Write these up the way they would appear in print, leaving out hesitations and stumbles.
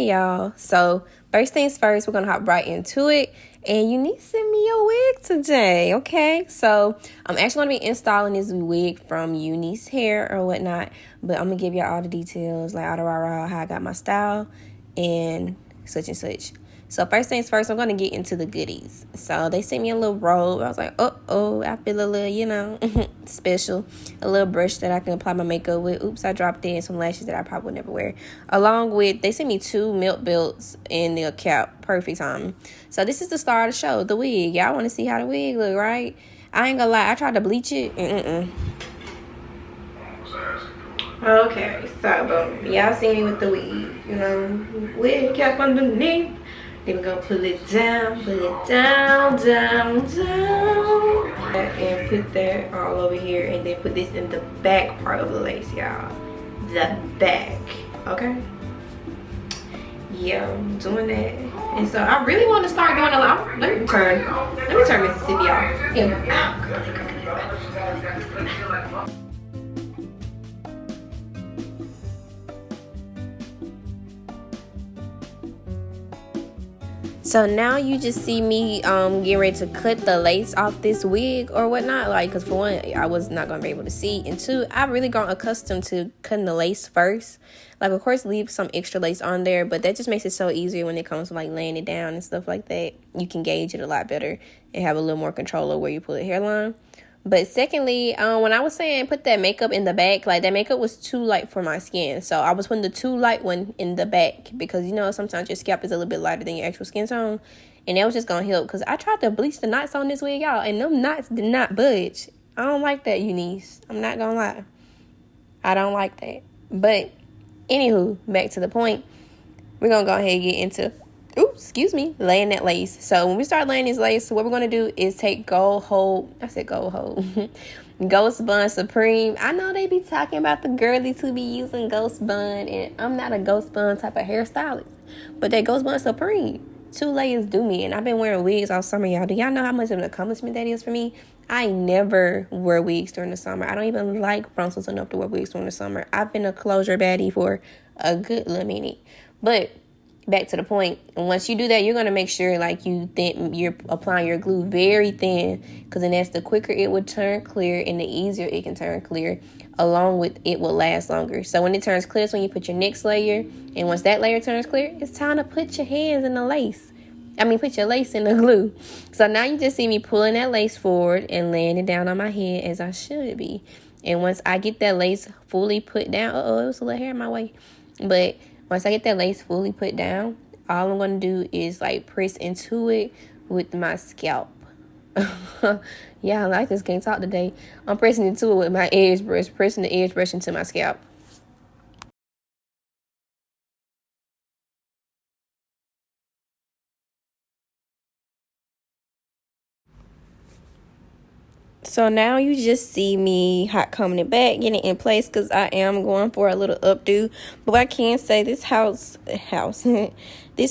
Hey y'all, so first things first, we're gonna hop right into it. And Unice sent me a wig today, okay? So I'm actually gonna be installing this wig from Unice hair or whatnot, but I'm gonna give y'all all the details, like all the rah-rah, how I got my style and such and such. So first things first, I'm gonna get into the goodies. So they sent me a little robe. I was like, oh, I feel a little, special. A little brush that I can apply my makeup with. Oops, I dropped in some lashes that I probably would never wear. Along with, they sent me 2 milk belts and a cap. Perfect timing. So this is the star of the show, the wig. Y'all want to see how the wig look, right? I ain't gonna lie, I tried to bleach it. Okay, so y'all see me with the wig, wig cap underneath. Then we're gonna pull it down, down, and put that all over here, and then put this in the back part of the lace, y'all. The back, okay? Yeah, I'm doing that. And so I really want to start doing a lot. Let me turn Mississippi off. So now you just see me getting ready to cut the lace off this wig or whatnot, like, because for one, I was not going to be able to see, and two, I've really gotten accustomed to cutting the lace first. Like, of course, leave some extra lace on there, but that just makes it so easier when it comes to like laying it down and stuff like that. You can gauge it a lot better and have a little more control of where you pull the hairline. But secondly, when I was saying put that makeup in the back, like that makeup was too light for my skin. So I was putting the too light one in the back because, sometimes your scalp is a little bit lighter than your actual skin tone. And that was just going to help because I tried to bleach the knots on this wig, y'all. And them knots did not budge. I don't like that, Unice. I'm not going to lie. I don't like that. But anywho, back to the point. We're going to go ahead and get into laying that lace. So when we start laying this lace, what we're going to do is take Ghost Bond Supreme. I know they be talking about the girlies who be using Ghost Bond, and I'm not a Ghost Bond type of hairstylist, but that Ghost Bond Supreme, 2 layers do me. And I've been wearing wigs all summer, y'all. Do y'all know how much of an accomplishment that is for me? I never wear wigs during the summer. I don't even like frontals enough to wear wigs during the summer. I've been a closure baddie for a good little minute. But back to the point, and once you do that, you're going to make sure like you're applying your glue very thin, because then that's the quicker it would turn clear and the easier it can turn clear, along with it will last longer. So when it turns clear is when you put your next layer, and once that layer turns clear, it's time to put your hands in the lace. Put your lace in the glue. So now you just see me pulling that lace forward and laying it down on my head as I should be. And once I get that lace fully put down, it was a little hair in my way, but once I get that lace fully put down, all I'm going to do is like press into it with my scalp. Yeah, I like this. Can't talk today. I'm pressing into it with my edge brush, pressing the edge brush into my scalp. So now you just see me hot combing it back, getting it in place, because I am going for a little updo. But I can say this this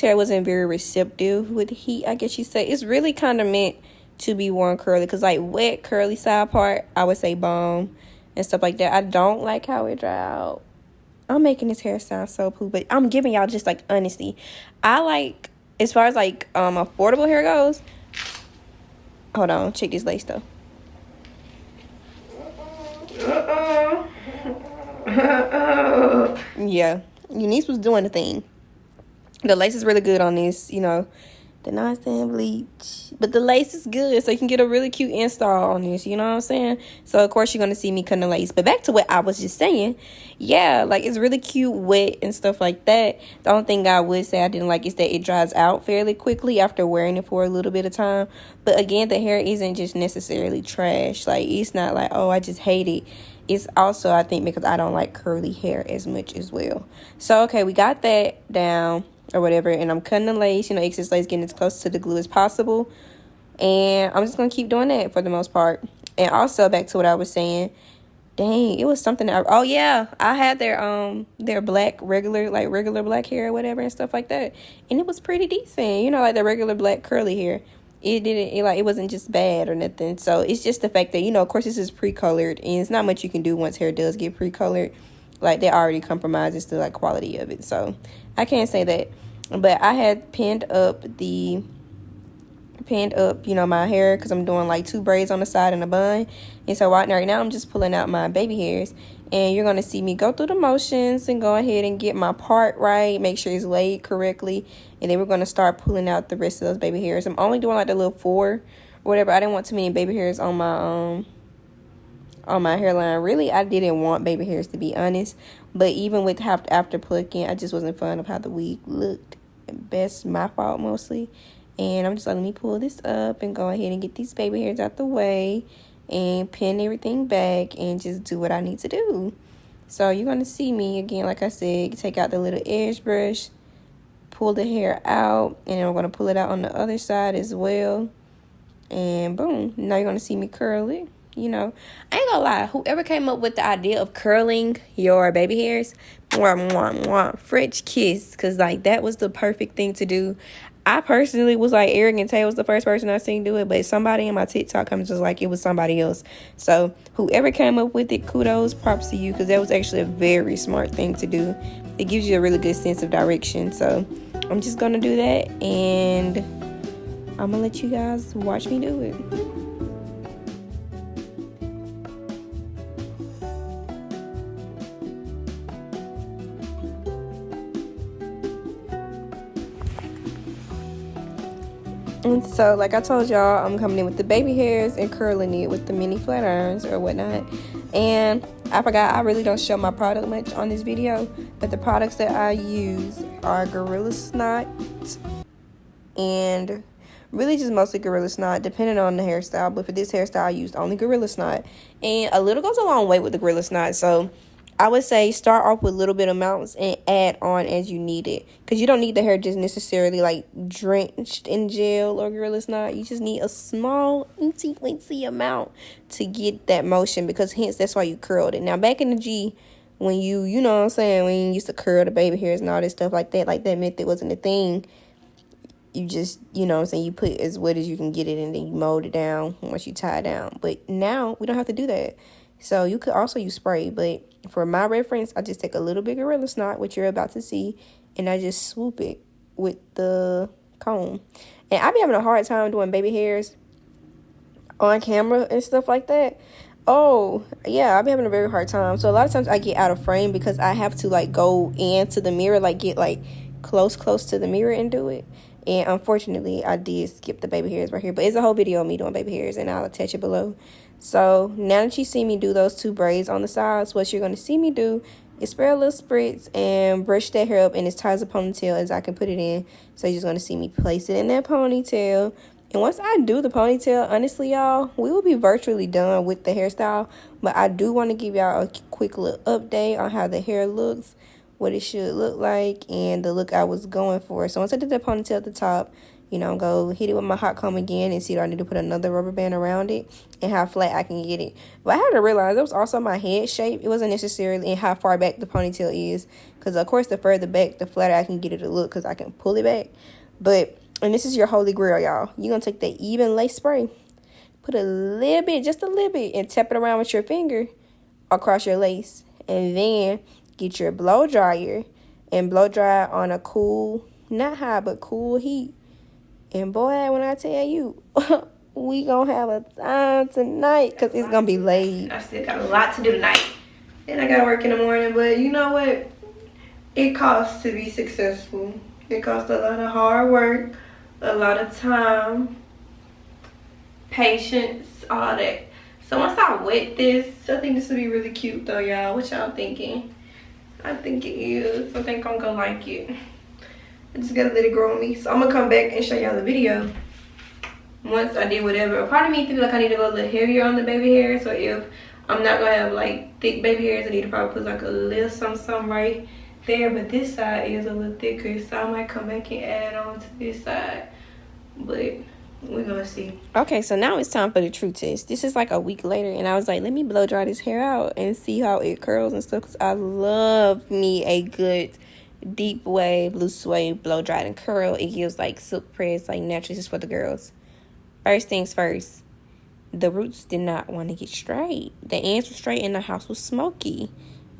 hair wasn't very receptive with heat, I guess you say. It's really kind of meant to be worn curly, because like wet curly side part, I would say bomb and stuff like that. I don't like how it dry out. I'm making this hair sound so poo, but I'm giving y'all just like honesty. I like, as far as like affordable hair goes, hold on, check this lace though. Yeah, Unice was doing the thing. The lace is really good on this, the non-sand bleach, but the lace is good, so you can get a really cute install on this, you know what I'm saying? So of course you're gonna see me cutting the lace. But back to what I was just saying, yeah, like it's really cute wet and stuff like that. The only thing I would say I didn't like is that it dries out fairly quickly after wearing it for a little bit of time. But again, the hair isn't just necessarily trash. Like, it's not like, oh, I just hate it. It's also, I think, because I don't like curly hair as much as well. So okay, we got that down or whatever, and I'm cutting the lace, excess lace, getting as close to the glue as possible. And I'm just gonna keep doing that for the most part. And also, back to what I was saying, dang, it was something that I had their black regular black hair or whatever and stuff like that, and it was pretty decent, like the regular black curly hair. It wasn't just bad or nothing. So it's just the fact that, of course, this is pre-colored, and it's not much you can do once hair does get pre-colored. Like, they already compromises the, like, quality of it. So, I can't say that. But I had pinned up, you know, my hair because I'm doing, like, 2 braids on the side and a bun. And so, right now, I'm just pulling out my baby hairs. And you're going to see me go through the motions and go ahead and get my part right. Make sure it's laid correctly. And then we're going to start pulling out the rest of those baby hairs. I'm only doing, like, the little 4 or whatever. I didn't want too many baby hairs on my hairline. Really, I didn't want baby hairs, to be honest. But even with after plucking, I just wasn't fond of how the wig looked. That's my fault mostly. And I'm just like, let me pull this up and go ahead and get these baby hairs out the way and pin everything back and just do what I need to do. So you're going to see me again, like I said, take out the little edge brush, pull the hair out, and then I'm going to pull it out on the other side as well. And boom, now you're going to see me curl it. You know, I ain't gonna lie, whoever came up with the idea of curling your baby hairs, mwah, mwah, mwah, French kiss, because, like, that was the perfect thing to do. I personally was like, Arrogant Tay was the first person I seen do it, but somebody in my TikTok comments was like, it was somebody else. So whoever came up with it, kudos, props to you, because that was actually a very smart thing to do. It gives you a really good sense of direction. So I'm just gonna do that, and I'm gonna let you guys watch me do it. And so, like I told y'all, I'm coming in with the baby hairs and curling it with the mini flat irons or whatnot. And I forgot, I really don't show my product much on this video, but the products that I use are Gorilla Snot and really just mostly Gorilla Snot, depending on the hairstyle. But for this hairstyle, I used only Gorilla Snot, and a little goes a long way with the Gorilla Snot. So I would say start off with little bit amounts and add on as you need it. Because you don't need the hair just necessarily, like, drenched in gel or Gorilla Snot. You just need a small, teensy amount to get that motion. Because hence, that's why you curled it. Now, back in the G, when you know what I'm saying, when you used to curl the baby hairs and all this stuff like that method wasn't a thing. You just, you know what I'm saying, you put as wet as you can get it and then you mold it down once you tie it down. But now, we don't have to do that. So you could also use spray, but for my reference, I just take a little bit Gorilla Snot, which you're about to see, and I just swoop it with the comb. And I be having a hard time doing baby hairs on camera and stuff like that. Oh, yeah, I be having a very hard time. So a lot of times I get out of frame because I have to, like, go into the mirror, like, get, like, close to the mirror and do it. And unfortunately, I did skip the baby hairs right here. But it's a whole video of me doing baby hairs, and I'll attach it below. So now that you see me do those 2 braids on the sides, what you're going to see me do is spray a little spritz and brush that hair up in as tight as a ponytail as I can put it in. So you're just going to see me place it in that ponytail. And once I do the ponytail, honestly, y'all, we will be virtually done with the hairstyle. But I do want to give y'all a quick little update on how the hair looks, what it should look like, and the look I was going for. So once I did the ponytail at the top, you know, go hit it with my hot comb again and see if I need to put another rubber band around it and how flat I can get it. But I had to realize it was also my head shape. It wasn't necessarily in how far back the ponytail is. Because, of course, the further back, the flatter I can get it to look because I can pull it back. But, and this is your holy grail, y'all. You're going to take that even lace spray, put a little bit, just a little bit, and tap it around with your finger across your lace. And then get your blow dryer and blow dry on a cool, not high, but cool heat. And boy, when I tell you, we gonna have a time tonight because it's gonna be late. I still got a lot to do tonight. And I gotta work in the morning, but you know what? It costs to be successful. It costs a lot of hard work, a lot of time, patience, all that. So once I wet this, I think this will be really cute though, y'all. What y'all thinking? I think it is. I think I'm gonna like it. I just gotta let it grow on me. So I'm gonna come back and show y'all the video once I did whatever. A part of me feels like I need to go a little heavier on the baby hair. So if I'm not gonna have like thick baby hairs, I need to probably put like a little something right there. But this side is a little thicker, so I might come back and add on to this side. But we're gonna see. Okay, so now it's time for the true test. This is like a week later, and I was like, let me blow dry this hair out and see how it curls and stuff. Because I love me a good deep wave, loose wave, blow dried and curl. It gives like silk press, like naturally. This is for the girls. First things first, the roots did not want to get straight. The ends were straight and the house was smoky.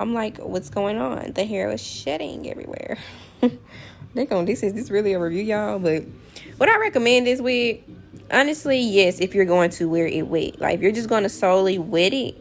I'm like, what's going on? The hair was shedding everywhere. This is this really a review, y'all? But would I recommend this wig? Honestly, yes, if you're going to wear it wet. Like, if you're just going to solely wet it,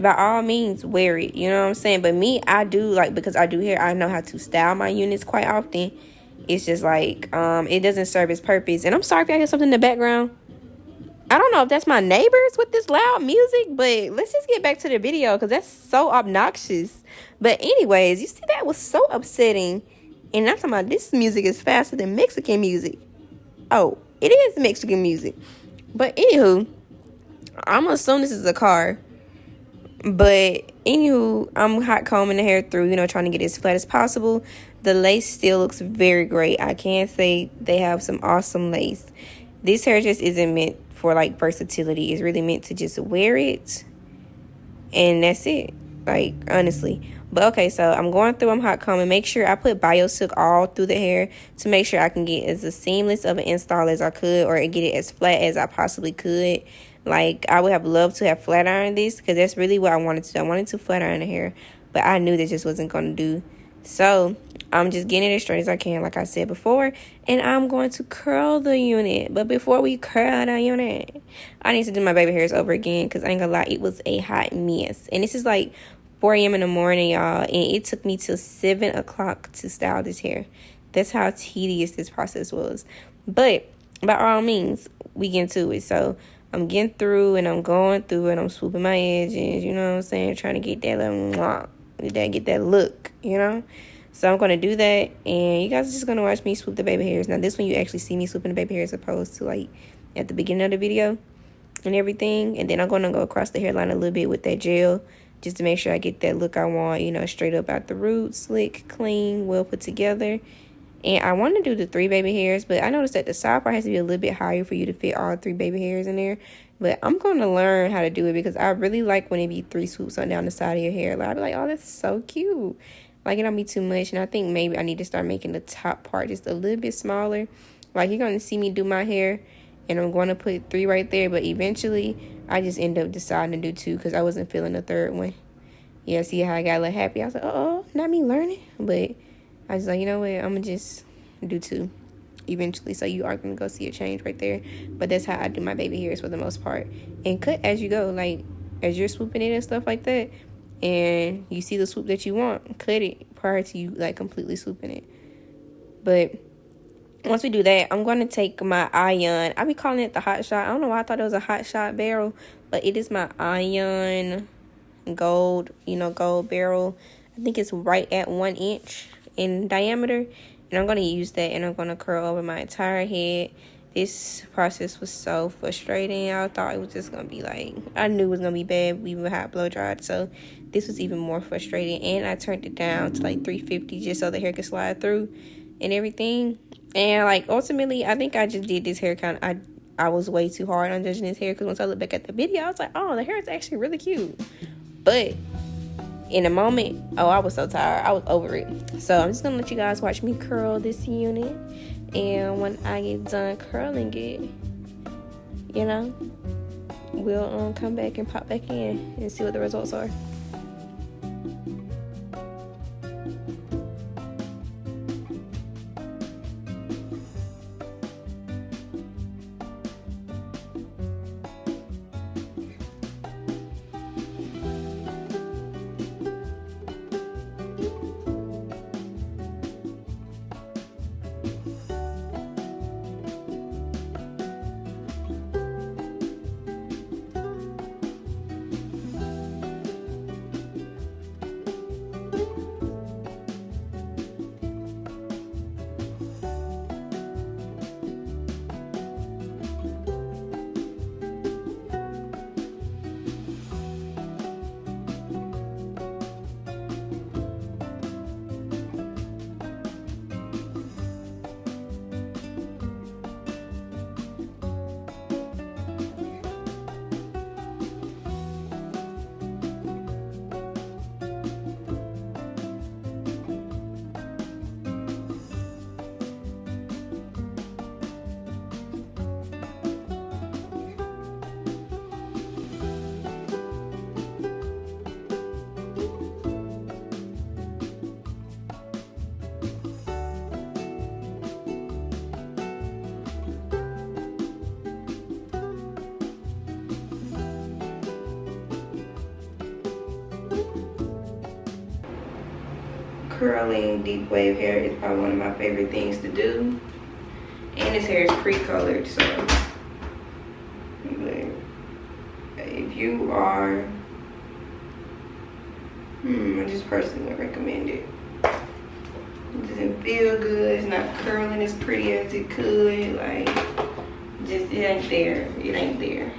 by all means, wear it. You know what I'm saying? But me, I do, like, because I do hair, I know how to style my units quite often. It's just like, it doesn't serve its purpose. And I'm sorry if I hear something in the background. I don't know if that's my neighbors with this loud music, but let's just get back to the video because that's so obnoxious. But anyways, you see, that was so upsetting. And I'm talking about this music is faster than Mexican music. Oh, it is Mexican music. But anywho, I'm gonna assume this is a car. But anywho, I'm hot combing the hair through, trying to get it as flat as possible. The lace still looks very great. I can say they have some awesome lace. This hair just isn't meant for like versatility. It's really meant to just wear it, and that's it. Like, honestly. But okay, so I'm going through, I'm hot combing. Make sure I put BioSilk all through the hair to make sure I can get as seamless of an install as I could, or get it as flat as I possibly could. Like, I would have loved to have flat ironed this because that's really what I wanted to do. I wanted to flat iron the hair, but I knew that just wasn't going to do. So I'm just getting it as straight as I can, like I said before, and I'm going to curl the unit. But before we curl the unit, I need to do my baby hairs over again because I ain't gonna lie, it was a hot mess. And this is like 4 a.m. in the morning, y'all, and it took me till 7 o'clock to style this hair. That's how tedious this process was. But by all means, we get into it. So I'm getting through, and I'm going through, and I'm swooping my edges, you know what I'm saying, trying to get that little get that look, So I'm going to do that, and you guys are just going to watch me swoop the baby hairs. Now, this one you actually see me swooping the baby hairs opposed to, like, at the beginning of the video and everything. And then I'm going to go across the hairline a little bit with that gel just to make sure I get that look I want, straight up out the roots, slick, clean, well put together. And I want to do the 3 baby hairs, but I noticed that the side part has to be a little bit higher for you to fit all 3 baby hairs in there. But I'm going to learn how to do it because I really like when it be 3 swoops on down the side of your hair. Like, I'll be like, oh, that's so cute. Like, it don't be too much. And I think maybe I need to start making the top part just a little bit smaller. Like, you're going to see me do my hair, and I'm going to put 3 right there. But eventually, I just end up deciding to do 2 because I wasn't feeling the 3rd one. Yeah, see how I got a little happy? I was like, uh-oh, not me learning. But I was like, you know what? I'm going to just do 2 eventually. So you are going to go see a change right there. But that's how I do my baby hairs for the most part. And cut as you go. Like, as you're swooping it and stuff like that, and you see the swoop that you want, cut it prior to you, like, completely swooping it. But once we do that, I'm going to take my iron. I be calling it the hot shot. I don't know why I thought it was a hot shot barrel, but it is my iron gold, gold barrel. I think it's right at 1 inch in diameter. And I'm going to use that, and I'm going to curl over my entire head. This process was so frustrating. I thought it was just going to be like, I knew it was going to be bad. We would have blow dried. So this was even more frustrating. And I turned it down to like 350 just so the hair could slide through and everything. And like, ultimately, I think I just did this hair I was way too hard on judging this hair because once I look back at the video, I was like, oh, the hair is actually really cute. But in a moment, I was so tired. I was over it. So I'm just going to let you guys watch me curl this unit. And when I get done curling it, we'll come back and pop back in and see what the results are. curling deep wave hair is probably one of my favorite things to do. And this hair is pre-colored, so if you are, I just personally would recommend it. It doesn't feel good. It's not curling as pretty as it could. Like, just, it ain't there. It ain't there.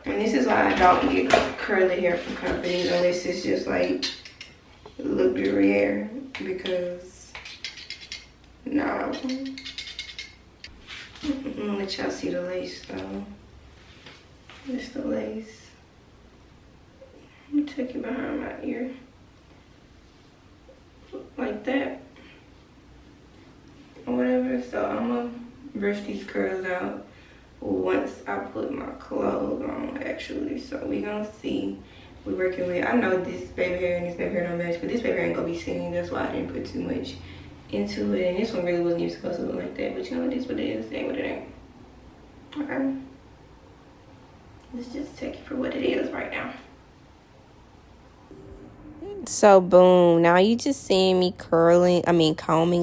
And this is why I don't get curly hair from companies unless it's just like luxury hair, because no. Let y'all see the lace though. This the lace. Let me take it behind my ear. Like that. Or whatever. So I'm gonna brush these curls out once I put my clothes on, actually. So we gonna see. We're working with, I know this baby hair and this baby hair don't match, but this baby hair ain't gonna be seen. That's why I didn't put too much into it. And this one really wasn't even supposed to look like that, but you know what, this what it is, it ain't what it ain't. Okay. Let's just take it for what it is right now. So boom, now you just seeing me combing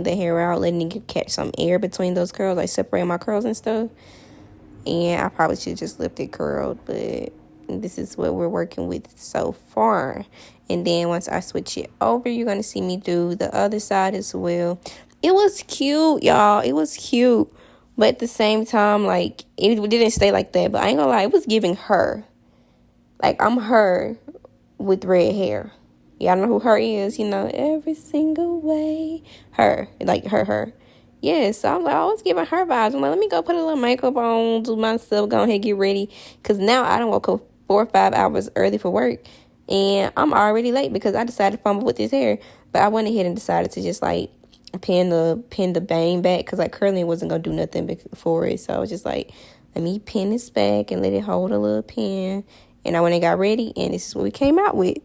the hair out, letting it catch some air between those curls, like separating my curls and stuff. And I probably should just left it curled, but this is what we're working with so far. And then once I switch it over, you're going to see me do the other side as well. It was cute, y'all. It was cute. But at the same time, like, it didn't stay like that. But I ain't gonna lie, it was giving her. Like, I'm her with red hair. Y'all know who her is, you know, every single way. Her. Like, her. Yeah, so I'm like, I was giving her vibes. I'm like, let me go put a little makeup on, do myself, go ahead, get ready. Because now I don't woke up 4 or 5 hours early for work. And I'm already late because I decided to fumble with this hair. But I went ahead and decided to just, like, pin the bang back. Because, like, curling wasn't going to do nothing for it. So I was just like, let me pin this back and let it hold a little pin. And I went and got ready. And this is what we came out with.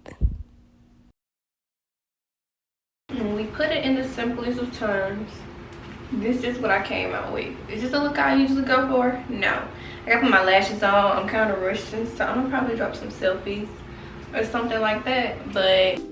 And we put it in the simplest of terms. This is what I came out with. Is this the look I usually go for? No. I got to put my lashes on. I'm kind of rushing, so I'm going to probably drop some selfies or something like that. But